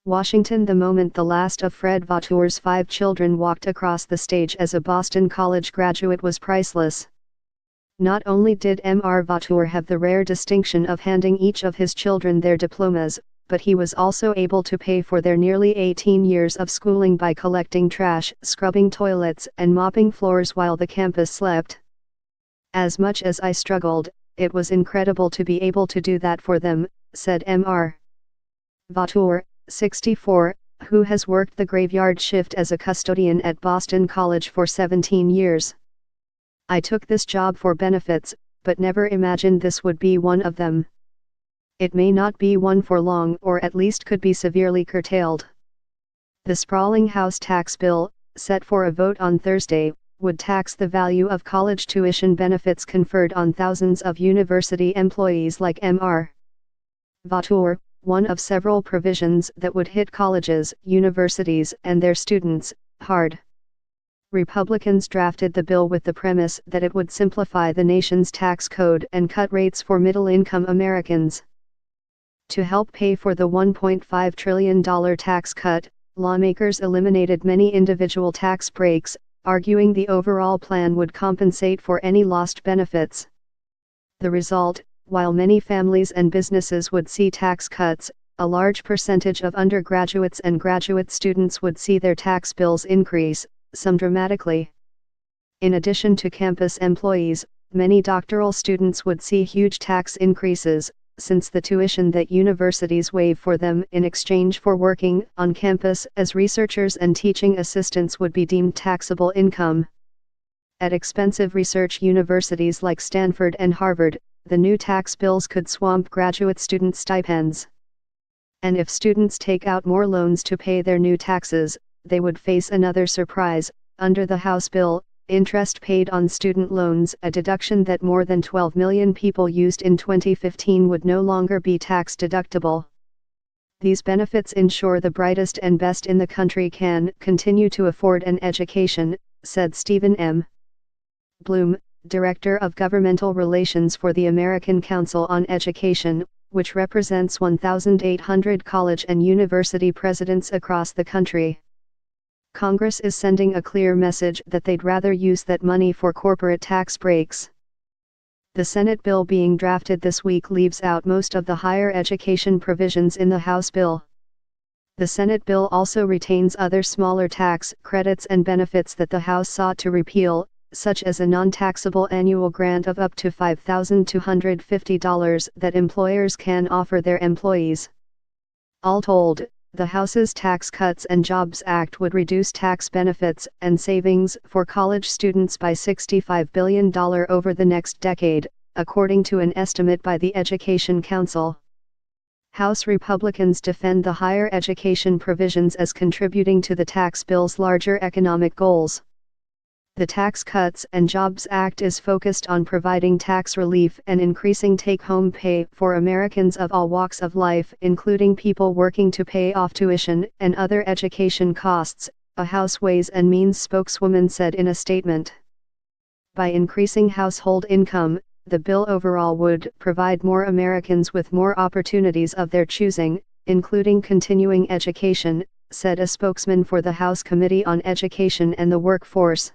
Washington. The moment the last of Fred Vautour's 5 children walked across the stage as a Boston College graduate was priceless. Not only did Mr. Vautour have the rare distinction of handing each of his children their diplomas, but he was also able to pay for their nearly 18 years of schooling by collecting trash, scrubbing toilets, and mopping floors while the campus slept. As much as I struggled, it was incredible to be able to do that for them, said Mr. Vautour, 64, who has worked the graveyard shift as a custodian at Boston College for 17 years. I took this job for benefits, but never imagined this would be one of them. It may not be one for long, or at least could be severely curtailed. The sprawling House tax bill, set for a vote on Thursday, would tax the value of college tuition benefits conferred on thousands of university employees like Mr. Vautour, one of several provisions that would hit colleges, universities, and their students hard. Republicans drafted the bill with the premise that it would simplify the nation's tax code and cut rates for middle-income Americans. To help pay for the $1.5 trillion tax cut, lawmakers eliminated many individual tax breaks, arguing the overall plan would compensate for any lost benefits. The result, while many families and businesses would see tax cuts, a large percentage of undergraduates and graduate students would see their tax bills increase, some dramatically. In addition to campus employees, many doctoral students would see huge tax increases, since the tuition that universities waive for them in exchange for working on campus as researchers and teaching assistants would be deemed taxable income. At expensive research universities like Stanford and Harvard, the new tax bills could swamp graduate student stipends. And if students take out more loans to pay their new taxes, they would face another surprise. Under the House bill, interest paid on student loans, a deduction that more than 12 million people used in 2015, would no longer be tax deductible. These benefits ensure the brightest and best in the country can continue to afford an education, said Stephen M. Bloom, Director of Governmental Relations for the American Council on Education, which represents 1,800 college and university presidents across the country. Congress is sending a clear message that they'd rather use that money for corporate tax breaks. The Senate bill being drafted this week leaves out most of the higher education provisions in the House bill. The Senate bill also retains other smaller tax credits and benefits that the House sought to repeal, such as a non-taxable annual grant of up to $5,250 that employers can offer their employees. All told, the House's Tax Cuts and Jobs Act would reduce tax benefits and savings for college students by $65 billion over the next decade, according to an estimate by the Education Council. House Republicans defend the higher education provisions as contributing to the tax bill's larger economic goals. The Tax Cuts and Jobs Act is focused on providing tax relief and increasing take-home pay for Americans of all walks of life, including people working to pay off tuition and other education costs, a House Ways and Means spokeswoman said in a statement. By increasing household income, the bill overall would provide more Americans with more opportunities of their choosing, including continuing education, said a spokesman for the House Committee on Education and the Workforce.